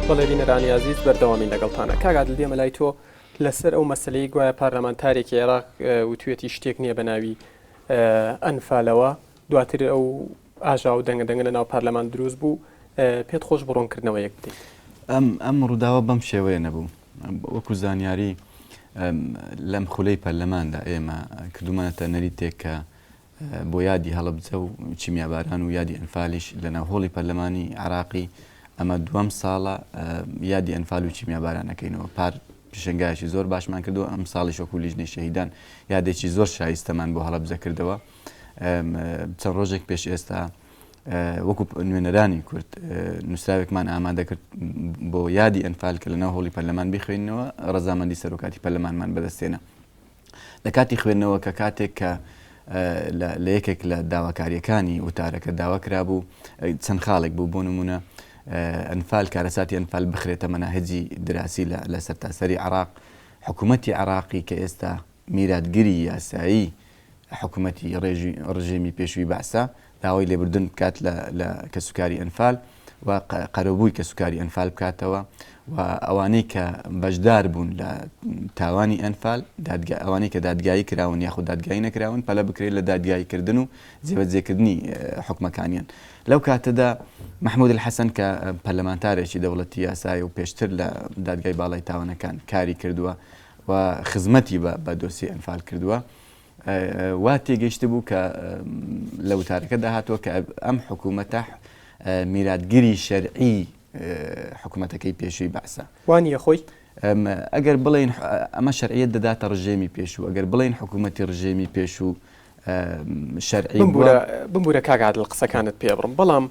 بەڵێ بینەرانی عزیز بەردەوامی لەگەڵتانە. کاک عادل دێمە لای تۆ لەسەر ئەو مەسەلەی گوایە پارلەمانتارێکی عێراق وتوێتی شتێک نییە بە ناوی ئەنفالەوە، دواتر ئەو ئاژا و دەنگە لە ناو پارلەمان دروست بوو، پێت خۆش بڕۆنکردنەوە یەک بدەیت. ئەم ڕووداوە بەم شێوەیە نەبوو. وەکو زانیاری لەم خولەی پەرلەماندا ئێمە کردومانەتە نەریتێک کە بۆ یادی هەڵەبجە و چیمیاباران و یادی ئەنفالیش لە ناوهۆڵی پەرلەمانی عێراقی ئەمە دووەم ساڵە یادی ئەنفال و چیمیابارانەکەینەوە. پار پیشنگایشی زۆر باشمان کردەوە. ئەم ساڵی شۆکو لیژنەی شەهیدان یادێکی زۆر شایستەمان بۆ هەڵەبجە کردەوە. چەند ڕۆژێک پێش ئێستا وەکو نوێنەرانی کورد نووسراوێکمان ئامادە کرد بۆ یادی ئەنفال کە لە ناو هۆڵی پەرلەمان بخوێنەوە، ڕەزامەندی سەرۆکاتی پەرلەمانمان بەدەستێنە. لە کاتی خوێندنەوە کە کاتێک کە لە یەکێک لە داواکاریەکانی وتارەکە داوا کرابوو، چەند خاڵێک بوو بۆ نمونە ئەنفال کارەساتی ئەنفال بخرێتە مەناهجی دراسی لە سەرتاسەری عێراق. حکوومەتی عێراقی کە ئێستا میراتگیری یاسایی حکوومەتی ڕژێمی پێشووی بەعسا داوای لێبوردن بکات لە کەسوکاری ئەنفال و قەرەبووی کەسوکاری ئەنفال بکاتەوە و ئەوانەی کە بەشدار بوون لە تاوانی ئەنفال، ئەوانەی کە دادگایی کراون یاخود دادگایی نەکراون، پەلە بکرێت لە دادگاییکردن و جێبەجێکردنی حکومەکانیان. لەو کاتەدا محمود الحەسەن کە پەرلەمانتارێکی دەوڵەتی یاسایی و پێشتر لە دادگای باڵای تاوانەکان کاری کردووە و خزمەتی بە دۆسی ئەنفال کردووە، وا تێگەیشت بوو کە لە وتارەکەدا هاتووە کە ئەم حکوومەتە میراتگیری شەرعی حکوومەتەکەی پێشووی بەعسا وانە خۆی ئەگەر بڵێن ئەمە شەرعیەت دەداتە ڕژێمی پێشوو، ئەگەر بڵێن حکوومەتی ڕژێمی پێشوو شەرعی بمبورە کاک عادل قسەکانت پێ بڕم، بەڵام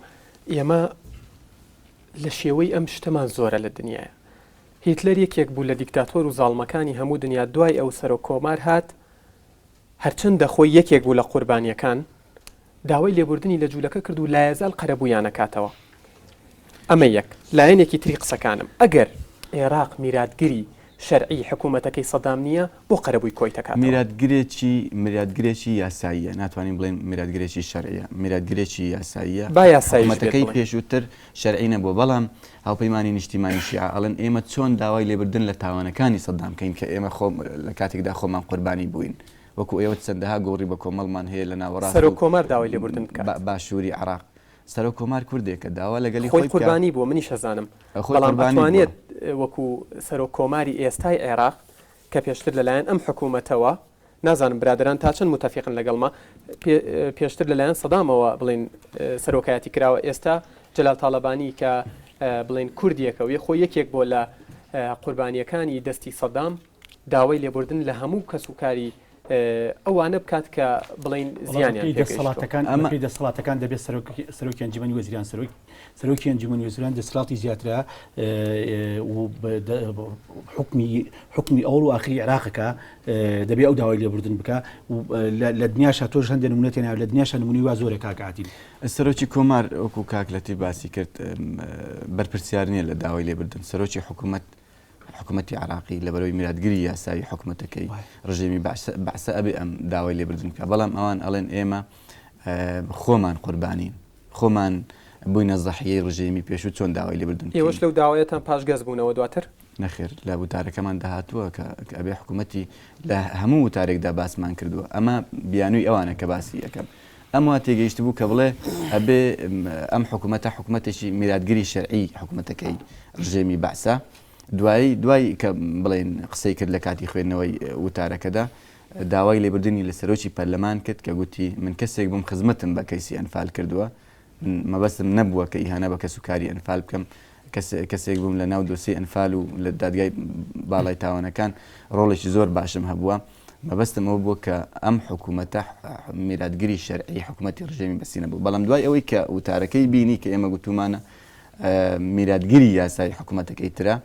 ئێمە لە شێوەی ئەم شتەمان زۆرە لە دنیاە. هیتلەر یەکێک بوو لە دیکتاتۆر و زاڵمەکانی هەموو دنیا، دوای ئەو سەر و کۆمار هات، هەرچەندە خۆی یەکێک بوو لە قوربانیەکان، داوای لێبوردنی لە جوولەکە کرد و لایەزال قەرەبوویان نەکاتەوە. ئەمە یەک لایەنێکی تری قسەکانم. ئەگەر عێراق میراتگیری شەرعی حکوومەتەکەی سەدام نییە، بۆ قەرەبووی کۆی تەکاتەوە. میراتگرێکی یاساییە، ناتوانین بڵێن میراتگرێکی شەرعیە، میراتگرێکی یاساییە. با یاسایی حکوومەتەکەی پێشووتر شەرعی نەبووە. بەڵام هاوپەیمانی نیشتیمانی شیعە ئەڵێن ئێمە چۆن داوای لێبوردن لە تاوانەکانی سەدام کەین کە ئێمە لە کاتێکدا خۆمان قوربانی بووین، وەکو ئێوە چەندەها گۆڕی بە کۆمەڵمان هەیە لە ناوەڕاست سەر و کۆمار داوای لێبوردن بکات. باشوری عێراق سەر و کۆمار کوردێکە داوا لەگەڵی خۆی قوربانی بووە، منیش ئەزانم. بەڵام ئەتوانێت وەکو سەر و کۆماری ئێستای عێراق کە پێشتر لەلایەن ئەم حکوومەتەوە، نازانم برادران تا چەند متەفیقن لەگەڵما، پێشتر لەلایەن سەدامەوە بڵێن سەرۆکایەتی کراوە، ئێستا جەلال تاڵەبانی کە بڵێن کوردیەکە و خۆی یەکێک بۆ لە قوربانیەکانی دەستی سەدام، داوای لێبوردن لە هەموو کەسوکاری ئەوانە بکات کە بڵین زیانیان دەسەڵاتەکان دەبێت سەرۆکی ئەنجومەنی وەزیران سەرۆکی ئەنجومەنی وەزیران دەسەڵاتی زیاترە حکمی ئەوڵ و ئاخری عێراقەکە دەبێت ئەو داوای لێبوردن بکە و لە دنیاشا تۆش هەندێک نمونەتێناوە لە دنیاشا نمونی وا زۆرە کاک عادل. سەرۆکی کۆمار وەکو کاک لەتیف باسی کرد بەرپرسیار نییە لە داوای لێبوردن. سەرۆکی حکوومەتی عێراقی لە بەرەوەی میراتگیری یاسایی حکوومەتەکەی ڕژێمی بەعسا ئەبێ ئەم داوای لێبوردن بکە. بەڵام ئەوان ئەڵێن ئێمە خۆمان قوربانین، خۆمان بووینە زەحیەی ڕژێمی پێشوو، چۆن داوای لێبوردن. ئێوەش لەو داوایەتان پاشگەز بوونەوە دواتر؟ نەخێر، لە وتارەکەمان داهاتووە کە ئەبێ حکوومەتی لە هەموو وتارێکدا باسمان کردووە. ئەمە بیانووی ئەوانە کە باسی یەکەم. ئەمە تێگەیشت بوو کە بڵێ ئەبێ ئەم حکوومەتە حکوومەتێکی میراتگیری شەرعی حکوومەتەکەی ڕژێمی بەعسا. دوای کە بڵێن قسەی کرد لە کاتی خوێندنەوەی وتارەکەدا، داوای لێبوردنی لە سەرۆکی پەرلەمان کرد کە گوتی من کەسێک بووم خزمەتم بە کەیسی ئەنفال کردووە، مەبەستم نەبووە کە ئیهانە بە کەسوکاری ئەنفال بکەم، کەسێک بووم لە ناو دۆسی ئەنفال و لە دادگای باڵای تاوانەکان ڕۆڵێکی زۆر باشم هەبووە، مەبەستم ئەوە بووە کە ئەم حکوومەتە میراتگیری شەرعی حکوومەتی ڕژێمی بەسی نەبوو. بەڵام دوای ئەوەی کە وتارەکەی بینی کە ئێمە گوتومانە میراتگیری یاسایی حکوومەتەکەی ترە،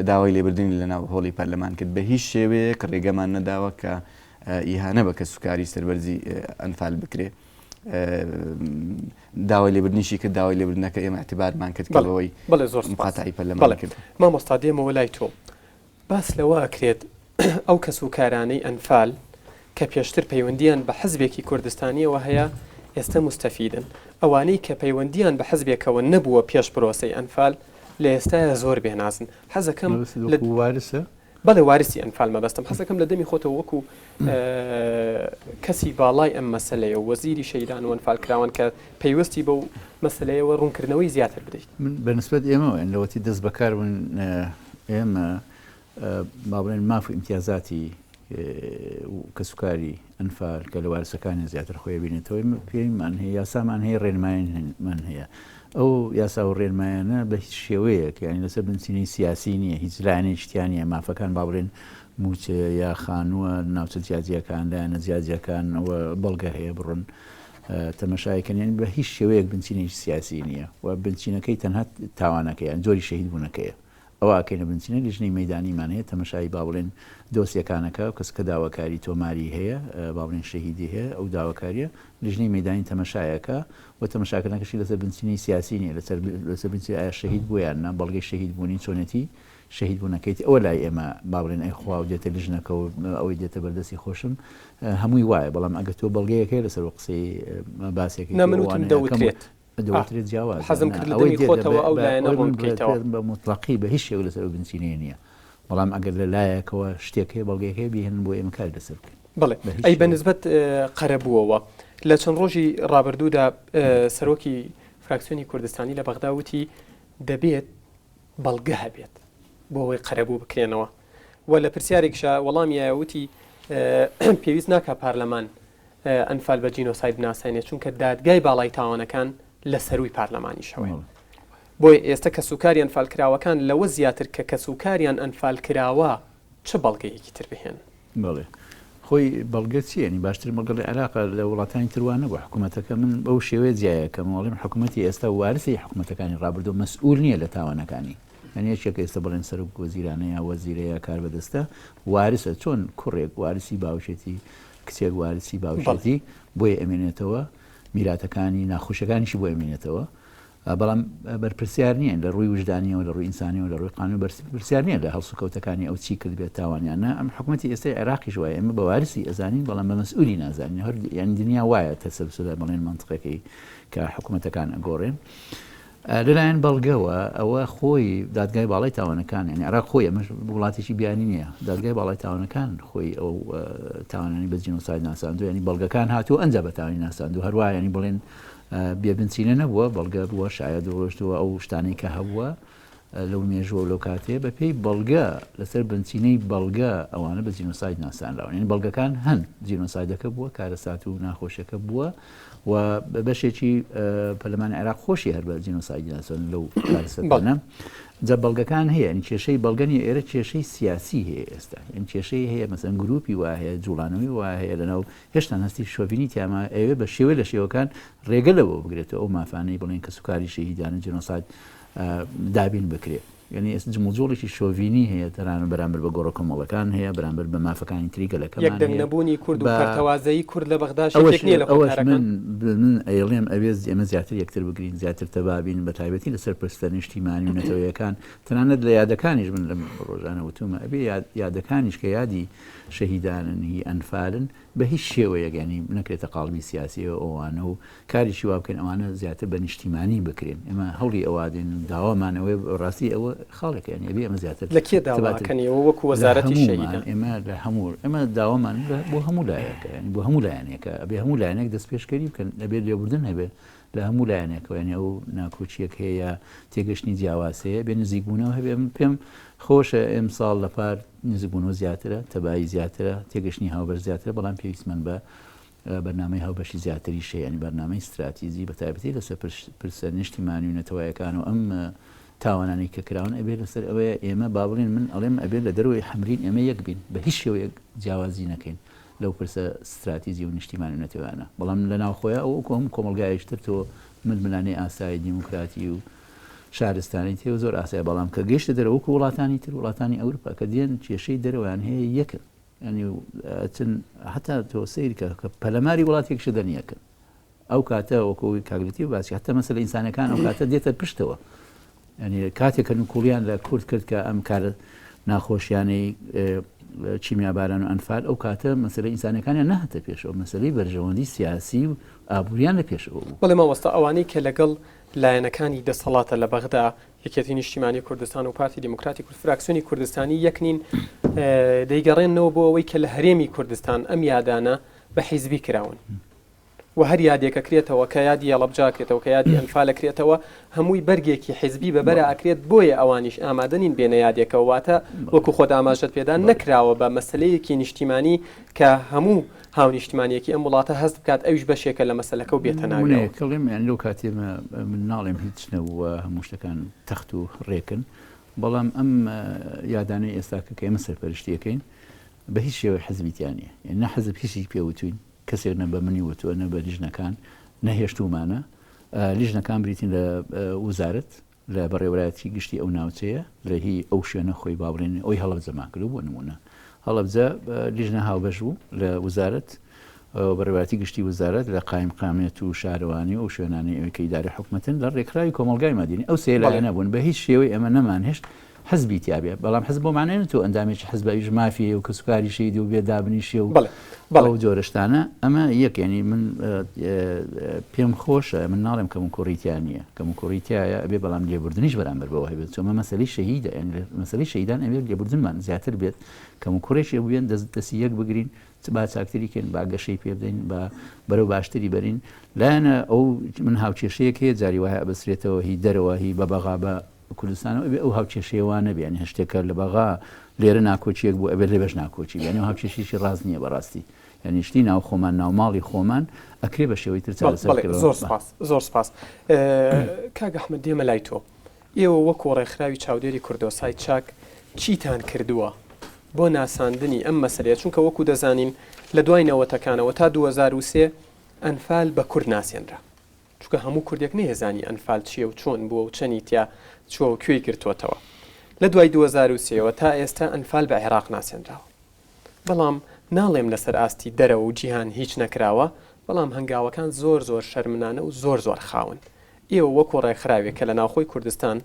داوای لێبوردنی لە ناو هۆڵی پەرلەمان کرد بە هیچ شێوەیەک ڕێگەمان نەداوە کە ئیهانە بە کەسوکاری سەربەرزی ئەنفال بکرێ. داوای لێبوردنیشی کرد، داوای لێبوردنەکە ئێمە اعتیبارمان کرد کە بەوەی مقاتعی پەرلەمان کرد. مامۆستا دێمەوە لای تۆ، باس لەوە ئەکرێت ئەو کەسوکارانەی ئەنفال کە پێشتر پەیوەندیان بە حزبێکی کوردستانیەوە هەیە، ئێستا مستەفیدن. ئەوانەی کە پەیوەندیان بە حزبێکەوە نەبووە پێش پرۆسەی ئەنفال، لە ئێستاە زۆر بێنازن حەزەکەم وارسە بەڵێ وارسی ئەنفال مەبەستم حەزەکەم لە دەمی خۆتەوە وەکو کەسی باڵای ئەم مەسەلەیە و وەزیری شەهیدان و ئەنفالکراوان کە پەیوەستی بەو مەسەلەیەوە ڕوونکردنەوەی زیاتر بدەیت من بەنسبەت ئێمەوە لەوەتی دەست بەکار بوون ئێمە با بڵێن ماف و ئیمتیازاتی کەسوکاری ئەنفال کە لە وارسەکانی زیاتر خۆی بینێتەوەی پێیمان هەیە یاسامان هەیە ڕێنمایان هەیە ئەو یاسا و ڕێنمایانە بە هیچ شێوەیەک یانی لەسەر بنچینی سیاسی نییە هیچ لایەنی شتیانە مافەکان با بڵێن موچە یا خانووە ناوچە جیاجیەکان لایەنە جیاجیەکانەوە بەڵگە هەیە بڕن تەمەشایەکەنیان بە هیچ شێوەیەک بنچینی سیاسی نییە و بنچینەکەی تەنها تاوانەکەیان جۆری شەهید بوونەکەیە ئەوە ئاکەینە بنچینە لیژنەی مەیدانیمان هەیە تەمەشایی با بڵێن دۆسیەکانەکە کەس کە داواکاری تۆماری هەیە با بڵێن شەهیدی هەیە ئەو داواکاریە لیژنەی مەیدانی تەمەشایەکە و تەمەشاکردنەکەشی لەسەر بنچینی سیاسی نیە لەسەر بنچینی ئایا شەهید بوویان نا بەڵگەی شەهید بوونی چۆنێتی شەهید بوونەکەیت ئەوە لای ئێمە با بڵێن ئەی خوا و دێتە لیژنەکە و ئەوەی دێتە بەردەستی خۆشم هەمووی وایە بەڵام ئەگە تۆ بەڵگەیەکەی لەسەر قسەی باسێکی دەوترێت دەوترێت جیاواز حەزم کرد لەدەمی خۆتەوە ئەو لایەنە ڕوون بکەیتەوە بە مطلقی بە هیچ شێوە لەسەر بنچینەیە نییە بەڵام ئەگەر لە لایەکەوە شتێکەیە بەڵگەیەکەی بهێن بۆ ئێمە کار لەسەر بکەین بڵێ ئەی بەنسبەت قەرەبووەوە لە چەند ڕۆژی ڕابردوودا سەرۆکی فراکسیۆنی کوردستانی لە بەغدا وتی دەبێت بەڵگە هەبێت بۆ ئەوەی قەرەبوو بکرێنەوە و لە پرسیارێکشە وەڵامیایە وتی پێویست ناکە پەرلەمان ئەنفال بە جینۆساید بناسێنێت چونکە دادگای باڵای تاوانەکان لە سەروی پەرلەمانی شەوەیە بۆی ئێستا کە سوکاری ئەنفالکراوەکان لەوە زیاتر کە سوکاریان ئەنفالکراوە چه بەڵگەیەکی تر بهێن بڵێ خۆی بەڵگە چیەنی باشتر مەگەڵ لە عێراق لە وڵاتانی تروانە بۆ حکوومەتەکە من بەو شێوەیە جیایەکەم وڵێم حکوومەتی ئێستا وارسی حکوومەتەکانی ڕابردوو مەسئول نییە لە تاوانەکانی هەنیە شێکە ئێستا بڵێن سەرۆک وەزیرانەیە وەزیرەیە کار بەدەستە وارسە چۆن کوڕێک وارسی باوشێتی کچێک وارسی باوشێتی بۆیە ئەمێنێتەوە میراتەکانی ناخۆشەکانیشی بۆ ئەمێنێتەوە بەڵام بەرپرسیار نییە لە ڕووی وجدانیەوە لە ڕووی ئینسانیەوە لە ڕووی قانون بەرپرسیار نییە لە هەڵسوکەوتەکانی ئەو چی کرد بێت تاوانیانە ئەم حکوومەتی ئێستا عێراقیش وایە ئێمە بە وارسی ئەزانین بەڵام بە مەسئولی نازانین هەر یانی دنیا وایە تەسەلسل بڵێن منطقەکەی کە حکوومەتەکان ئەگۆڕێن لەلایەن بەڵگەوە ئەوە خۆی دادگای باڵای تاوانەکان یعنی عێراق خۆی ئەمەش وڵاتێکی بیانی نییە دادگای باڵای تاوانەکان خۆی ئەو تاوانانی بە جینۆساید ناساندووە ینی بەڵگەکان هاتووە ئەنجا بە تاوانی ناساندوو هەروە ینی بڵێن بێبنچینە نەبووە بەڵگە بووە شایە دۆڕۆشتووە ئەو شتانەی کە هەبووە لەو مێژووە لەو کاتێ بە پێی بەڵگە لەسەر بنچینەی بەڵگە ئەوانە بە جینۆساید ناسانراون یعنی بەڵگەکان هەن جینۆسایدەکە بووە کارەسات و ناخۆشیەکە بووە و بەشێکی پەرلەمانی عێراق خۆشی هەر بە جینۆسایدی ناسان لەو کارەسەتانە جا بەڵگەکان هەیە ینی کێشەی بەڵگەنی ئێرە کێشەی سیاسی هەیە ئێستا یعنی کێشەی هەیە مەسەن گروپی وا هەیە جوڵانەوەی وا هەیە لەناو هێشتا هەستی شۆڤینی تیامە ئەوێ بە شێوەی لە شێوەکان ڕێگە لەوە بگرێتەوە ئەو مافانەی بڵێن کە سوکاری شەهیدانە جینۆساید دابین بکرێت یعنی ئێستا جموجۆڵێکی شۆڤینی هەیە تەنانە بەرامبەر بە گۆڕە کۆمەڵەکان هەیە بەرامبەر بە مافەکانی تری گەلەکەمان یەکدەنگ نەبوونی کورد و پەرتەوازایی کورد لە بەغدا شتێک نییە لە کۆتارەکان من ئەیڵێم ئەوێ ئێمە زیاتر یەکتر بگرین زیاتر تەبابین بە تایبەتی لەسەر پرسە نیشتیمانی و نەتەوەیەکان تەنانەت لە یادەکانیش من لەم ڕۆژانە وتومە ئەبێ یادەکانیش کە یادی شەهیدانن هی ئەنفالن بە هیچ شێوەیەک ینی نەکرێتە قاڵبی سیاسیەوە ئەوانە و کاریشی وا بکەین ئەوانە زیاتر بە نیشتیمانی بکرێن ئێمە هەوڵی ئەوادێن داوامانەوەی ڕاستی ئەوە خاڵێکە یعنی ئەبێ ئەمە زیاتر لە کێ داواکەنیەوە وەکو وەزارەتی شەهیدان ئێمە لە هەموو ئێمە داوامان بۆ هەموو لایەکە ینی بۆ هەموو لایەنێکە ئەبێ هەموو لایەنێک دەست پێشکەری بکەن ئەبێ لێبوردن هەبێ لە هەموو لایەنێکەوە ینی ئەو ناکۆچیەک هەیە تێگەشتنی جیاواز هەیە بێ نزیکبوونەوە هەبێ پێم خۆشە ئێمساڵ لە پار نزیکبوونەوە زیاترە تەبایی زیاترە تێگەشتنی هاوبەر زیاترە بەڵام پێویستمان بە بەرنامەی هاوبەشی زیاتری شەیە ینی بەرنامەی استراتیزی بە تایبەتی لەسەر پرسە نیشتیمانی و نەتەوایەکان و ئەم تاوانانی کە کراون ئەبێ لەسەر ئەوەیە ئێمە با بڵێن من ئەڵێم ئەبێ لە دەروی حەمرین ئێمە یەک بین بە هیچ شێوەیەک جیاوازی نەکەین لەو پرسە استراتیزی و نیشتیمانی و نەتەوانە بەڵام لە ناوخۆیە ئەو هەم کۆمەلگایشتر تۆ ململانەی ئاسایی دیموکراتی و شارستانی تێ زۆر ئاسایی بەڵام کە گەیشتە دەرەوەکو وڵاتانی تر وڵاتانی ئەوروپا کە دێن کێشەی دەرەوەیان هەیە یەکن ینی چن هەتا تۆ سیرکە کە پەلەماری وڵاتێکشە دەنیەکە ئەو کاتە وەکۆی کاگرێتی باسی هەتا مەسەلە ئینسانەکان ئەو کاتە دێتە پشتەوە ینی کاتێک کە نکوڵیان لە کورد کرد کە ئەم کارە ناخۆشیانەی چیمیاباران و ئەنفال ئەو کاتە مەسەلە ئینسانەکانیان نەهاتە پێشەوە مەسەلەی بەرژەوەندی سیاسی و ئابووریان لە پێشەوە بوو بەڵێ مامۆستا ئەوانەی کە لەگەڵ لایەنەکانی دەسەڵاتە لە بەغدا یەکێتی نیشتیمانی کوردستان و پارتی دیموکراتی کورد فراکسیۆنی کوردستانی یەکنین دەیگەڕێنەوە بۆ ئەوەی کە لە هەرێمی کوردستان ئەم یادانە بە حیزبی کراون و هەر یادێکە کرێتەوە کە یادی هەڵەبجاکرێتەوە کە یادی ئەنفالەکرێتەوە هەمووی بەرگێکی حیزبی بەبەرە ئەکرێت بۆیە ئەوانیش ئامادەنین بێنە یادێکەوە واتە وەکو خۆت ئاماژەت پێدا نەکراوە بە مەسلەیەکی نیشتیمانی کە هەموو هاو نیشتیمانیەکی ئەم وڵاتە هەست بکات ئەویش بەشێکە لە مەسلەکە و بێتە ناوی کەڵێم یان لەو کاتێمە من ناڵێم هیچ نەوە هەموو شتەکان تەخت و ڕێکن بەڵام ئەم یادانەی ئێستاکە کە ئێمە سەرپەرشتیەکەین بە هیچ شێوەی حەزبیتیانە نە حەزب هیچی پێوتوین کەسێک نە بە منی وتووە نە بە لیژنەکان نەهێشتومانە لیژنەکان بریتین لە وزارەت لە بەڕێوەرایەتی گشتی ئەو ناوچەیە لە هی ئەو شوێنە خۆی باڵێن ئەوی هەڵەبجەمان کردو بۆ نمونە هەڵەبجە لیژنە هاوبەش بوو لە وزارەت بەڕێوەتی گشتی وزارەت لە قایم قامێت و شارەوانی و شوێنانی ئەوەی کە ئیداری حکومەتن لە ڕێکخراوی کۆمەڵگای مەدینی ئەو سێ لایەنە نەبوون بە هیچ شێوەی ئەمە نەمانهێشت حەزبی تیابێ بەڵام حەزب بۆ مانێن تۆ ئەندامێکی حەزباویش مافیە و کەسوکاری شەیدی و بێدابنیشیە و ئەو جۆرەشتانە ئەمە یەکێنی من پێم خۆشە من ناڵێم کەم و کوڕیتیان نییە کەم و کوڕیتایە ئەبێ بەڵام لێبوردنیش بەرامبەر بەوە هەبێت چۆمە مەسەلەی شەهیدە مەسەلەی شەهیدان ئەبێت لێبوردنمان زیاتر بێت کەم و کوڕێکی بێن دەستی یەک بگرین با چاکتریکەن با گەشەی پێ بدەین بە بەرەو باشتری بەرین لایەنە ئەو من هاوچێشەیەک هەیە جاری وایە ئەبەسرێتەوە هی دەرەوە هی بە بەغا بە کوردستانەوە ئەو هاوچێشەیەوانە بێنی هەشتێکە لە بەغا لێرە ناکۆچیەک بوو ئەبێت لێ بەش ناکۆچی بێنی هاوچێشیشی ڕاست نییە بەڕاستی یعنی شتی ناو خۆمان ناوماڵی خۆمان ئەکرێ بە شێوەی تر زۆر سپاس کاک ئەحمەد دێمە لای تۆ ئێوە وەکو ڕێکخراوی چاودێری کوردۆساید چاک چیتان کردووە بۆ ناساندنی ئەم مەسەلەیە چونکە وەکو دەزانین لە دوای نەوەتەکانەوە تا 2023 ئەنفال بە کورد ناسێنرا چونکە هەموو کوردێک نەهێزانی ئەنفال چییە و چۆن بووە و چەنی تیا چووە و کوێی گرتووەتەوە لە دوای 2023ەوە تا ئێستا ئەنفال بە عێراق ناسێنراوە بەڵام ناڵێم لەسەر ئاستی دەرەوە و جیهان هیچ نەکراوە بەڵام هەنگاوەکان زۆر شەرمنانە و زۆر خاون ئێوە وەکو ڕێکخراوێک کە لە ناوخۆی کوردستان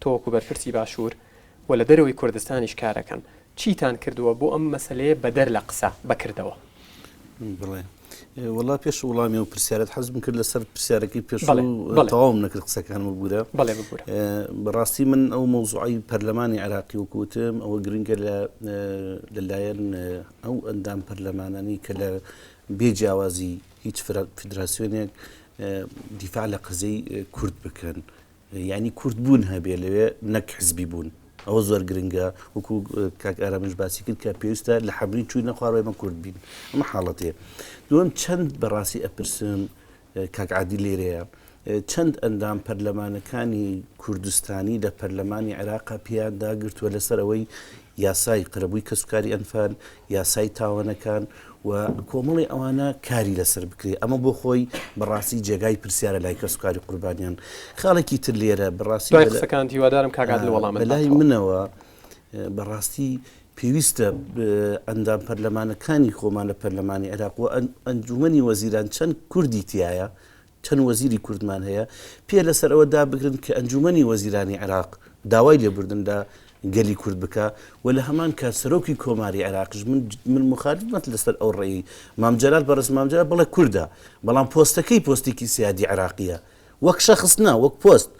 تۆ وەکو بەرپرسی باشوور و لە دەرەوەی کوردستانیش کارەکەن چیتان کردووە بۆ ئەم مەسەلەیە بەدەر لە قسە بکردەوە بڵێ وڵا پێش وڵامی و پرسیارەت حەزم کرد لەسەر پرسیارەکەی پێش تەواوم نەکرد قسەکانم بگورە بەڕاستی من ئەو مەوزوعی پەرلەمانی عێراقی وکوتم ئەوە گرنگە لەلایەن ئەو ئەندام پەرلەمانانی کە لە بێجیاوازی هیچ فیدراسیۆنێک دیفاع لە قزەی کورد بکەن یعنی کورد بوون هەبێ لەوێ نەک حزبی بوون ئەوە زۆر گرنگە وەکو کاک ئارامش باسی کرد کە پێویستە لە حەبرین چووی نەخواڕێ ئێمە کورد بین ئەمە حاڵەتەیە دووەم چەند بەڕاستی ئەپرسم کاک عادل لێرەیە چەند ئەندام پەرلەمانەکانی کوردستانی لە پەرلەمانی عێراقا پیان داگرتووە لەسەر ئەوەی یاسای قرەبووی کەسوکاری ئەنفال یاسای تاوانەکان و کۆمەڵی ئەوانە کاری لەسەر بکرێ ئەمە بۆ خۆی بەڕاستی جێگای پرسیارە لای کەسوکاری قوربانیان خاڵێکی تر لێرە بەڕاستی قسەکان هیوادارم کاک عادل وەڵامە لای منەوە بەڕاستی پێویستە ئەندام پەرلەمانەکانی خۆمان لە پەرلەمانی عێراق و ئەنجومەنی وەزیران چەند کوردی تایە چەند وەزیری کوردمان هەیە پێ لەسەر ئەوە دابگرن کە ئەنجومەنی وەزیرانی عێراق داوای لێبوردن لە گەلی کورد بکە و لە هەمان کات سەرۆکی کۆماری عێراقش من مخالفت لەسەر ئەو ڕێی مامجەلال بەڕێز مامجەلال بڵێ کوردە بەڵام پۆستەکەی پۆستێکی سیادی عێراقیە وەک شەخص نا وەک پۆست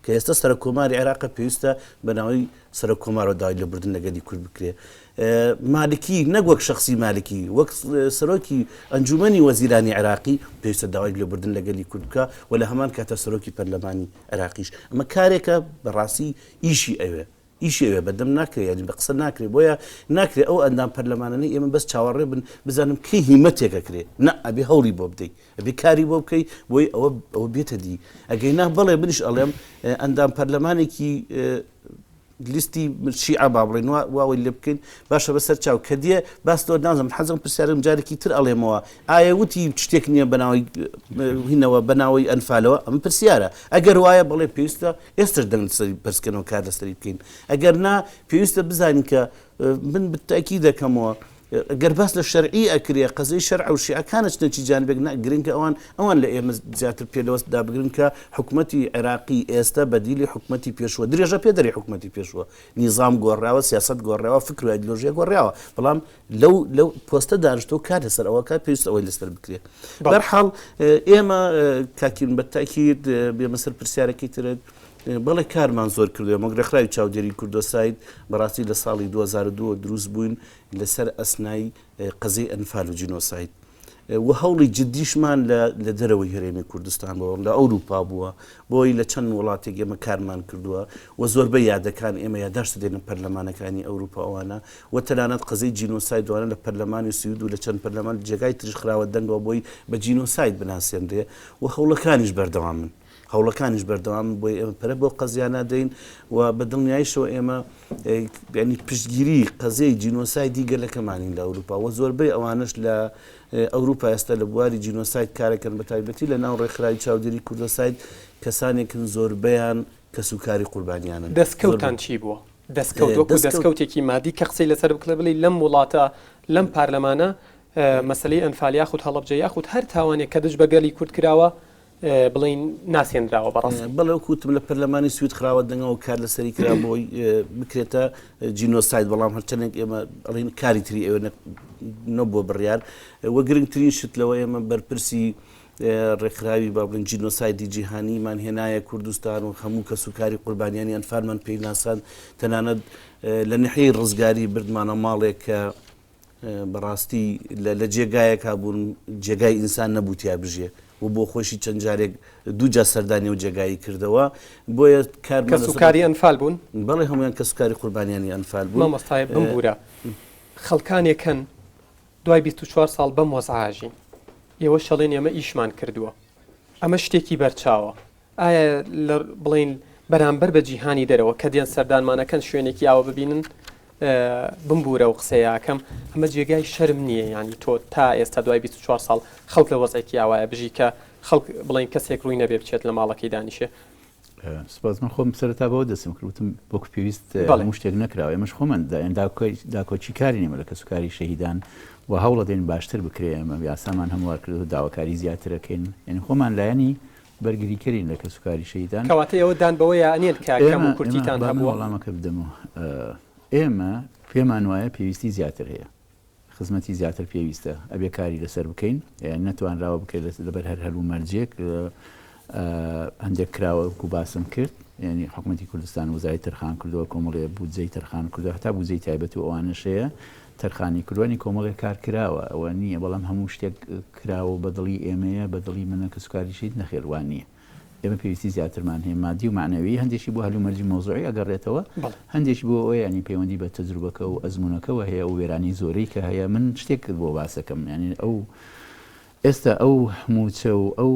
کە ئێستا سەرۆک کۆماری عێراق پێویستە بەناوی سەرۆک کۆمارەوە داوای لێبوردن لە گەلی کورد بکرێ مالکی نەک وەک شخصی مالکی وەک سەرۆکی ئەنجومەنی وەزیرانی عێراقی پێویستە داوای لێبوردن لە گەلی کورد بکە و لە هەمان کاتە سەرۆکی پەرلەمانی عێراقیش ئەمە کارێکە بەڕاستی ئیشی ئەوێ ئیشێوێ بەدەم ناکرێت یعنی بە قسە ناکرێت بۆیە ناکرێت ئەو ئەندام پەرلەمانەی ئێمە بەس چاوەڕێ بن بزانم کەی هیمەتێکەکرێت نە ئەبێ هەوڵی بۆ بدەیت ئەبێ کاری بۆ بکەیت بۆی ئەوە بێتە دی ئەگەی نا بڵێ منیش ئەڵێم ئەندام پەرلەمانێکی لیستی شیعە با بڵێن واوەی لێ بکەین باشە بەسەر چاو کە دیێ باس تۆ نازم حەزم پرسیارم جارێکی تر ئەڵێمەوە ئایا وتی شتێک نییە بەناوی هینەوە بەناوی ئەنفالەوە ئەم پرسیارە ئەگەر وایە بڵێ پێویستە ئێستش دەنگ سەری پرسکردنەوە کار لەسەری بکەین ئەگەر نا پێویستە بزانین کە من بتاکی دەکەمەوە ئەگەر باس لە شەرعی ئەکرێ قەزەی شەرع و شیعەکانش نەچی جانبێک گرنگکە ئەوان لە ئێمە زیاتر پێدەوەست دابگرن کە حکوومەتی عێراقی ئێستا بەدیلی حکوومەتی پێشوە درێژە پێدەری حکوومەتی پێشوە نیزام گۆڕاوە سیاست گۆڕاوە فکر و ئایدیۆلۆژیا گۆڕاوە بەڵام لەو پۆستە دانیشتۆ کار لەسەر ئەوە کار پێویستە ئەوەی لەسەر بکرێت بەرحاڵ ئێمە کاکین بەتاکید بێمە سەر پرسیارێکی ترت بەڵێ کارمان زۆر کردووە مەگە رێکخراوی چاودێری کوردۆساید بەڕاستی لە ساڵی 2002 دروست بووین لەسەر ئەسنای قەزەی ئەنفال و جینۆساید و هەوڵی جددیشمان لە دەرەوەی هەرێمی کوردستان بووە لە ئەوروپا بووە بۆی لە چەند وڵاتێک ئێمە کارمان کردووە و زۆربەی یادەکان ئێمە یادداشت دێنە پەرلەمانەکانی ئەوروپا ئەوانە و تەنانەت قەزەی جینۆسایدوانە لە پەرلەمانی سوید و لە چەند پەرلەمان جێگای تریش خراوە دەنگەوە بۆی بە جینۆساید بناسێنرێ و هەوڵەکانیش بەردەوامن هەوڵەکانیش بەردەوام بۆی ئێمە پەرە بۆ قەزیانە دەین و بە دڵنیاییشەوە ئێمە ینی پشتگیری قەزەی جینۆسایدی گەلەکەمانین لە ئەوروپا و زۆربەی ئەوانش لە ئەوروپا ئێستا لە بواری جینۆساید کارەکەن بە تایبەتی لە ناو ڕێکخراوی چاودێری کوردۆساید کەسانێکن زۆربەیان کەسوکاری قوربانیانن. دەستکەوتان چی بووە؟ دەستکەوتێکی مادی کە قسەی لەسەر بکڵێ بڵێ لەم وڵاتە لەم پارلەمانە مەسەلەی ئەنفال یاخود هەڵەبجە یاخود هەر تاوانێک کە دژ بەگەلی کورد کراوە بڵین ناسێنراوە بەڕاست بەڵێ کوتم لە پەرلەمانی سوید خراوە دەنگەوە کار لەسەری کرا بۆی بکرێتە جینۆساید بەڵام هەرچەندێک ئێمە ئەڵین کاری تری ئێوە نەبووە بڕیار وە گرنگترین شت لەوە ئێمە بەرپرسی ڕێکخراوی با بڵین جینۆسایدی جیهانیمان هێنایە کوردستان و هەموو کەسوکاری قوربانیانی ئەنفالمان پێی ناسان تەنانەت لە ناحیەی ڕزگاری بردمانە ماڵێک کە بەڕاستی لە جێگایەک بوون جێگای ئینسان نەبووتیا بژێ و بۆ خۆشی چەند جارێک دووجا سەردانی و جێگایی کردەوە بۆیە کەسوکاری ئەنفال بوون بەڵێ هەمویان کەسوکاری قوربانیانی ئەنفال بوون مامۆستای بمبورە خەڵکانێکن دوای 24 ساڵ بەم وەزعاژین ئێوە شەڵێن ئێمە ئیشمان کردووە ئەمە شتێکی بەرچاوە ئایا بڵین بەرامبەر بە جیهانی دەرەوە کە دێن سەردانمانەکەن شوێنێکی ئاوە ببینن بمبورە و قسەیەکەم ئەمە جێگای شەرم نییە ینی تۆ تا ئێستا دوای 24 ساڵ خەڵک لە وەزعێکی ئاوایە بژی کە خەڵک بڵین کەسێک ڕووی نەبێ بچێت لە ماڵەکەی دانیشێ سپاس من خۆم سەرەتا بەوە دەستم کردوتم بۆکو پێویست هەموو شتێک نەکراوە ئێمەش خۆمان داکۆچی کاری نێمە لە کەسوکاری شەهیدان و هەوڵە دێن باشتر بکرێ ئەمە یاسامان هەموار کرد و داواکاری زیاترەکەین یعنی خۆمان لایەنی بەرگریکەرین لە کەسوکاری شەهیدان کەواتە ئەوە دان بەوەیە ئەنێن کاکەم و کورتیتان هەبووە وەڵامەکە بدەمەوە ئێمە پێمان وایە پێویستی زیاتر هەیە خزمەتی زیاتر پێویستە ئەبێ کاری لەسەر بکەین نەتوانراوە بکەیت لەبەر هەر هەلوو مەرجێک هەندێک کراوە و باسم کرد یعنی حکوومەتی کوردستان وزای تەرخان کردووە کۆمەڵێ بودجەی تەرخان کردو هەتا بودجەی تایبەت و ئەوانەش هەیە تەرخانی کردوانی کۆمەڵێک کار کراوە ئەوە نییە بەڵام هەموو شتێک کراوە بەدڵی ئێمەیە بەدڵی منە کەسوکاریشیت نەخێوان نییە ئێمە پێویستی زیاترمان هەیە مادی و معنەوی هەندێکی بۆ هەلوو مەرجی مۆزوعی ئەگەڕێتەوە هەندێکی بۆ ئەوە ینی پەیوەندی بە تەجروبەکە و ئەزمونونەکەەوە هەیە و وێرانی زۆرەی کە هەیە من شتێک کرد بۆ باسەکەم ینی ئەو ئێستا ئەو موچە و ئەو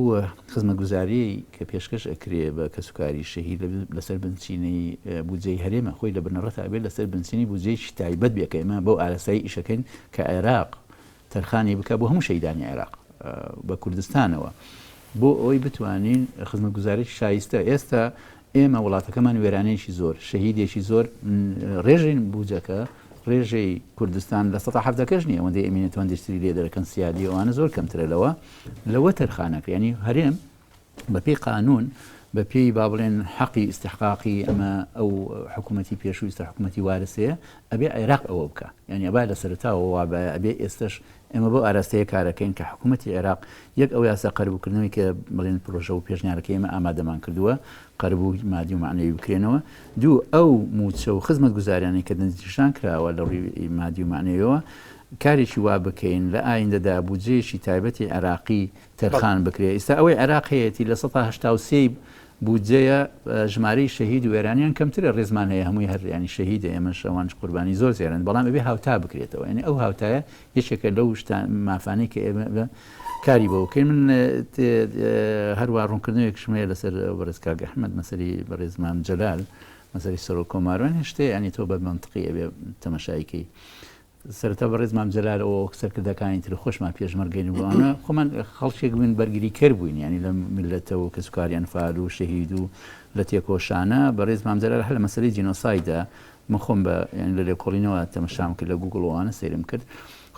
خزمەتگوزاری کە پێشکەش ئەکرێ بە کەسوکاری شەهید لەسەر بنچینەی بودجەی هەرێمە خۆی لە بنەڕەت ئەبێت لەسەر بنچینی بودجەیەکی تایبەت بێکە ئێمە بۆ ئارەسایی ئیشەکەین کە عێراق تەرخانی بکە بۆ هەموو شەهیدانی عێراق بە کوردستانەوە بۆ ئەوی بتوانین خزمەتگوزارێکی شایستە ئێستا ئێمە وڵاتەکەمان وێرانەیەکی زۆر شەهیدێکی زۆر ڕێژین بودجەکە ڕێژەی کوردستان لە ١٧ نییە ئەوەندەی ئەمینێتوان دەشتری لێ دەرەکەن سیادی ئەوانە زۆر کەمترە لەوە تەرخانەکە ینی هەرێم بە پێی قانون بە پێی با بڵێن حەقی استحقاقی ئەمە ئەو حکوومەتی پێشوویستە حکوومەتی وارسەیە ئەبێ عێراق ئەوە بکە ینی ئەبا لە سەرتاوە ئەبێ ئێستش ئێمە بۆ ئاراستەیە کارەکەین کە حکوومەتی عێراق یەک ئەو یاسا قەربووکردنەوەی کە بڵێن پرۆژە و پێشنیارەکە ئێمە ئامادەمان کردووە قەربوو مادی و معنەوی بکرێنەوە دوو ئەو موچە و خزمەتگوزاریانی کە دەنجیشان کراوە لە ڕووی مادی و معنەوەیەوە کارێکی وا بکەین لە ئایندەدا بودجەیەکی تایبەتی عێراقی تەرخان بکرێ ئێستا ئەوەی عێراق هەیەی لە 1970 بودجەیە ژمارەی شەهید و وێرانیان کەمترە ڕێزمان هەیە هەمووی هەریانی شەهیدە ئێمە شەوانش قوربانی زۆر زێرن بەڵام ئەبێ هاوتا بکرێتەوە یعنی ئەو هاوتایە یەکێکە لەو مافانەی کە ئێمە کاری بەوکەین من هەروە ڕوونکردنەوەیەک شمەیە لەسەر بەڕێزکاک ئەحمەد مەسەری بەڕێزمان جەلال مەسەری سەر و کۆماروان هێشتەیە ینی تۆ بە منطقی ئەبێ تەمەشایکەی سەرەتا بەڕێزمان جەلال ئەوە سەرکردەکانی تر خۆشمان پێشمەرگەین بووانە خۆمان خەڵکێک بووین بەرگری کرد بووین ینی لە میلەتەوە کەسوکاری ئەنفال و شەهید و لە تێکۆشانە بەڕێزمان جەلال هەر لە مەسەلەی جینۆسایدە من خۆم بە ینی لە لێکۆڵینەوە تەمەشام کرد لە گوگڵەوانە سەیرم کرد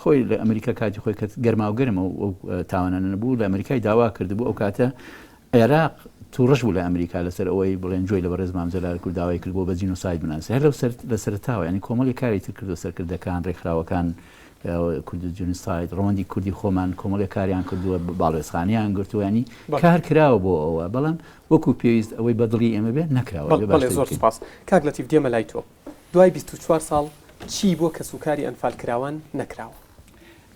خۆی لە ئەمریکا کاتی خۆی کە گەرما و گەرمە ئەو تاوانانە نەبوو لە ئەمریکای داوا کردبوو ئەو کاتە عێراق تووڕەش بوو لە ئەمریکا لەسەر ئەوەی بڵێن جۆی لە بەڕێزمان جەلال کرد داوای کرد بۆ بە جینۆساید بناسێ هەر لە سەرتاوە ینی کۆمەڵی کاری تر کردو سەرکردەکان ڕێکخراوەکان کوردۆساید ڕۆندی کوردی خۆمان کۆمەڵی کاریان کردووە باڵێزخانیان گرتووە ینی کار کراوە بۆ ئەوە بەڵام وەکو پێویست ئەوەی بەدڵی ئێمە بێ نەکراوە. بەڵێ زۆر سپاس. کاک لەتیف دێمە لای تۆ. دوای 24 ساڵ چی بۆ کە سوکاری ئەنفالکراوان نەکراوە؟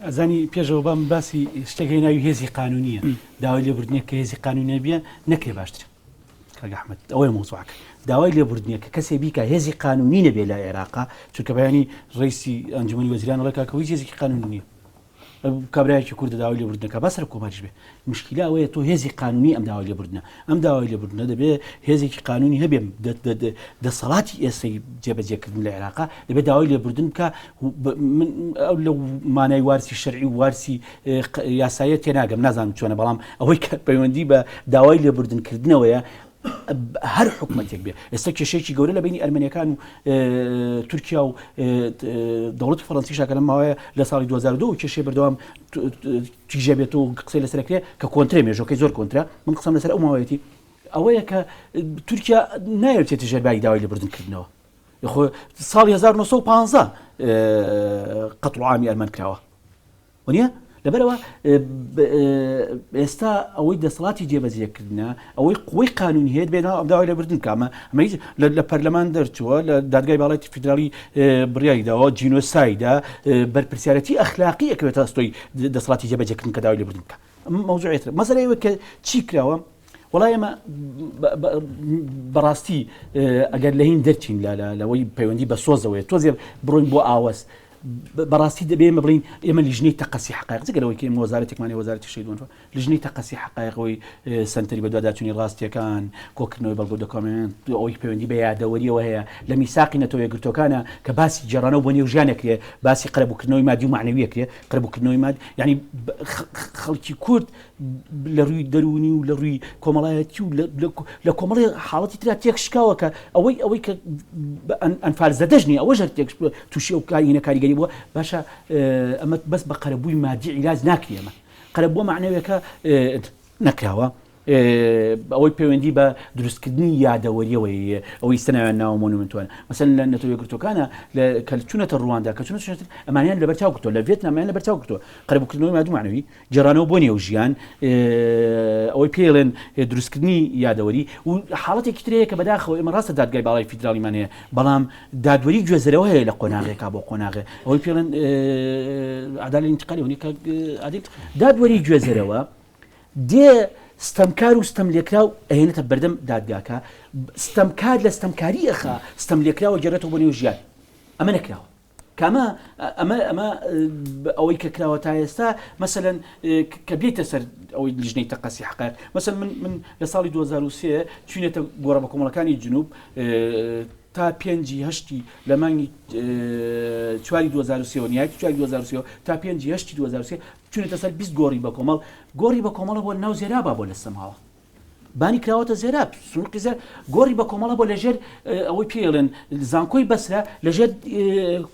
ئەزانی پێشەوە بام باسی شتێکی ناوی هێزی قانونیە داوای لێبوردنیە کە هێزی قانونیە بێ نەکرێ باشتر. کاک ئەحمەد ئەوەی مۆزوعەکە داوای لێبوردنیە کە کەسێ بیکە هێزی قانونی نەبێ لە عێراقا چونکە بەیانی ڕئیسی ئەنجومەنی وەزیران وڵای کاکەوەی هێزێکی قانونی نییە. کابرایەکی کوردە داوای لێبوردنەکە با سەر کۆماریش بێ مشکلا ئەوەیە تۆ هێزی قانونی ئەم داوای لێبوردنە ئەم داوای لێبوردنە دەبێت هێزێکی قانونی هەبێ دەسەڵاتی ئێستای جێبەجێکردن لە عێراقا دەبێت داوای لێبوردن بکە ئەو لە مانای وارسی شەرعی و وارسی یاساییە تێناگەم نازانم چۆنە بەڵام ئەوەی کە پەیوەندی بە داوای لێبوردنکردنەوەیە هەر حکومەتێک بێ. ئێستا کێشەیەکی گەورە لە بینی ئەرمەنیەکان و تورکیا و دەوڵەتی فەڕەنسیشاکە لەم ماوەیە لە ساڵی 2002 و کێشەی بەردەوام تیژە بێت و قسەی لەسەرکرێ کە کۆنترێ مێژۆکەی زۆر کۆنترا من قسەم لەسەر ئەو ماوەیەتی ئەوەیە کە تورکیا نایەوێتێتە ژێربای داوای لێبوردنکردنەوە. خۆ ساڵی 1950 قەتڵ عامی ئەرمان کراوە وانە لەبەرەوە ئێستا ئەوەی دەسەڵاتی جێبەجێکردنە ئەوەی قوی قانونی هەیە بێنەوە ئەم داوای لێبوردن کامە ئەمە لە پەرلەمان دەرچووە لە دادگای باڵایەتی فیدراڵی بڕیاریداوە جینۆسایدا بەرپرسیارەتی ئەخلاقی ئەکەوێتە ئەستۆی دەسەڵاتی جێبەجێکردن کە داوای لێبوردن بکە. مەوزوعێتر مەسەلەیەوە کە چی کراوە وڵای ئێمە بەڕاستی ئەگەر لە هین دەرچین لەوەی پەیوەندی بە سۆزەوەی تۆزێ بڕۆین بۆ ئاوەس بەڕاستی دەبێ ئێمە بڵین ئێمە لیژنەی تەقەسی حقایق جگەرەوەی کە وەزارەتێکمانی وەزارەتی شەهیدان لیژنەی تەقەسی حقایقەوەی سنتەری بە دواداچوونی ڕاستیەکان کۆکردنەوەی بەڵگە دۆکۆمنت ئەوەی پەیوەندی بە یادەوەریەوە هەیە لە میساقی نەتەوە یەکگرتوەکانە کە باسی جێڕانەوە بۆ نێو ژیانێکرێ باسی قەرەبووکردنەوەی مادی و معنەویەکرێ قەرەبووکردنەوەی ماد ینی خەڵکی کورد لە ڕووی دەرونی و لە ڕووی کۆمەڵایەتی و لە کۆمەڵی حاڵەتی ترا تێک شکاوە کە ئەوەی کە ئەنفال زەدەژنی ئەوە ژەر تێک تووشی ئەو کارینە کاریگەری بووە باشە ئەمە بەس بە قەرەبووی مادی عیلاج ناکرێمە قەرەبووە معنەوێکە نەکراوە ئەوەی پەیوەندی بە دروستکردنی یادەوەریەوەی ئەوەی سناویان ناوە مۆنومنتوان مەسەن لە نەتەوە یەکگرتوەکانە کە چوونەتە ڕواندا کە چونەتر ئەمانیان لە بەرچاو کردووە لە ڤێتنامیان لە بەرچاو کردووە قەرەبووکردنەوەی مادوو معنەوی جێڕانەوە بۆ نێو ژیان ئەوەی پێڵێن دروستکردنی یادەوەری و حاڵەتێکی ترەیە کە بەداخەوە ئێمە ڕاستە دادگای باڵای فیدراڵیمان هەیە بەڵام دادوەری گوێزەرەوە هەیە لە قۆناغێکا بۆ قۆناغێ ئەوەی پێڵێن عادل انتقالی ونی کە عادل دادوەری گوێزەرەوە دێ ستەمکار و ستەم لێکراو ئەهێنێتە بەردەم دادگاکە ستەمکار لە ستەمکاری ئەخا ستەم لێکراوە گەڕێتەوە بۆ نێو ژیان ئەمە نەکراوە کامە ئەمە ئەوەی کە کراوە تا ئێستا مەسەلەن کە بێتە سەر ئەوەی لیژنەی تەقەسی حقایق مەسەن من لە ساڵی 2023 چوینێتە گۆڕە بە کۆمەڵەکانی جنوب تا 5/8 لە مانگی 4 2023 نیاتی 4 2023 تا 5/8 2023 چونێتە سەر 20 گۆڕی بە کۆمەڵ گۆڕی بە کۆمەڵە بۆ ناو زێرابا بۆ لە سەماوە بانی کراوەتە زێراب سنووقی زێر گۆڕی بە کۆمەڵە بۆ لەژێر ئەوەی پێڵێن زانکۆی بەسرە لەژێر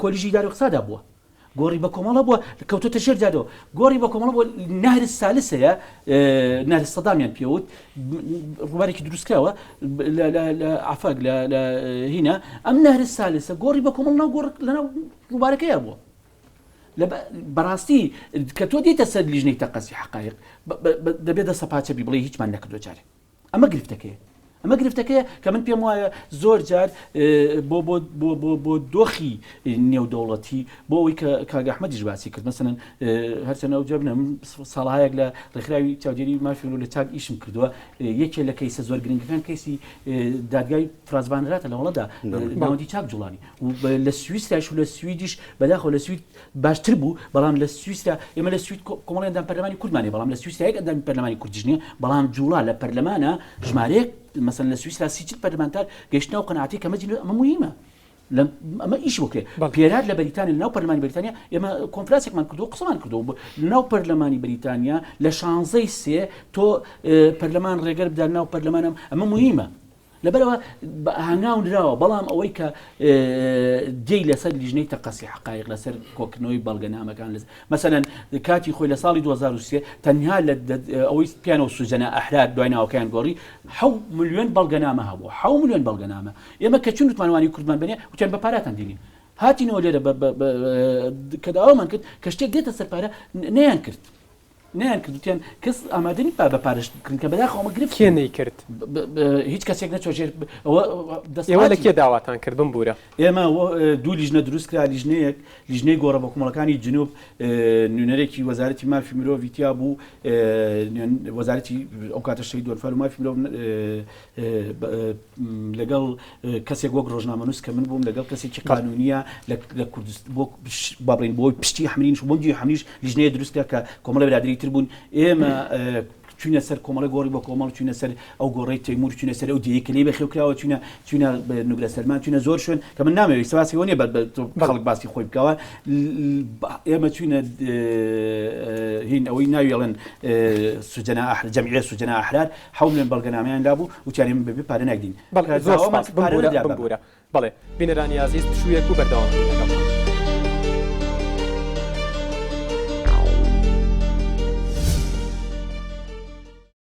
کۆلیژی داری قسادا بووە گۆڕی بە کۆمەڵە بووە کەوتۆتە ژێر جادەوە گۆڕی بە کۆمەڵە بۆ نهر سالس هەیە نهر سەدامیان پێوت ڕووبارێکی دروستکراوە لە عفاق لە هینە ئەم نهر سالسە گۆڕی بە کۆمەڵ ناو گۆڕ لەناو ڕووبارەکەیە بووە بەڕاستی کە تۆ دیتە سەر لیژنەی تەقەسی حقایق دەبێت دەستە پاچە بی بڵێ هیچمان نەکردووە جارێ ئەمە گرفتەکەیە کە من پێم وایە زۆر جار بۆ دۆخی نێودەوڵەتی بۆ ئەوەی کە کاک ئەحمەدیش باسی کرد مەسەلەن هەرچەنە ئەو جەبنە من ساڵهایەک لە رێکخراوی چاودێری مافی لە چاک ئیشم کردووە یەکێ لە کەیسە زۆر گرنگەکان کەیسی دادگای فرازبانراتە لە وڵەتدا ناوەندی چاک جوڵانی و لە سویسراش و لە سویدیش بەداخەوە لە سوید باشتر بوو بەڵام لە سویسرا ئێمە لە سوید کۆمەڵی ئەندام پەرلەمانی کوردمانێ بەڵام لە سویسرا یەک ئەندامی پەرلەمانی کوردیش نییە بەڵام جوڵا لە پەرلەمانە ژمارەیەک مثلا لە سویسرا سیچ پەرلەمانتار گەیشتنەوە قەناعەتی کە ئەمە مهمە ئەمە ئیش بکرێ پێرات لە بەریتانیا لە ناو پەرلەمانی بەریتانیا ئێمە کۆنفرانسێکمان کردو قسەمان کردو لە ناو پەرلەمانی بەریتانیا لە 16 تۆ پەرلەمان ڕێگەر بدات ناو پەرلەمانم ئەمە مهمە لەبەرەوە هەنگاو نراوە بەڵام ئەوەی کە دێی لەسەر لیژنەی تەقەسی حقایق لەسەر کۆکردنەوەی بەڵگەنامەکان مەسەلەن کاتی خۆی لە ساڵی 2023 تەنها لە ئەوەی پیانەوە سوزەنە ئەحراد دوای ناوەکەیان گۆڕی 7 ملیۆن بەڵگەنامە هەبوو 7 ملیۆن بەڵگەنامە ئێمە کە چون وتمانوانی کوردمان بنێ وتیان بە پاراتان دێنین هاتینەوە لێرە کە داوامان کرد کە شتێک دێتە سەرپارە نەیان کرد کردوتیان کەس ئامادەنی بە پارێزکردن کە بەداخەوەمە گرفت کێ نەیکرد هیچ کەسێک نەچۆژێر ئێوە لە کێ داواتان کرد بمبورە ئێمە دوو لیژنە دروست کرا لیژنەی گۆڕە بە کومەڵەکانی جنوب نوێنەرێکی وەزارەتی مافی مرۆڤی تیا بوو وەزارەتی ئەو کاتە شەهیدان و مافی مرۆڤ لەگەڵ کەسێک وەک ڕۆژنامەنووس کە من بووم لەگەڵ کەسێکی قانونیە لە کوردستان بابڕین بۆی پشتی حملینش بۆنجی حملیش لیژنەیە دروستکە کە کۆمەڵە برادری تر بوون ئێمە چوینە سەر کۆمەڵە گۆڕی بە کۆمەڵ چوینە سەر ئەو گۆڕی تەیمور چوینە سەر ئەو دیەکە لێ بەخێوکراوە چوینە نوگرە سەلمان چوینە زۆر شوێن کە من نامەوێت سەواسیەوە نیە خەڵک باسی خۆی بکەوە ئێمە چوینە هین ئەوەی ناوێڵن جەمعیە سوجەنا ئەحرار حەوت لێن بەڵگەنامەیان دابوو وتیانێ بەبێ پارە ناگدین زۆر سپاس بمبورە بەڵێ بینەرانی عەزیز پشوویەک و بەردەوام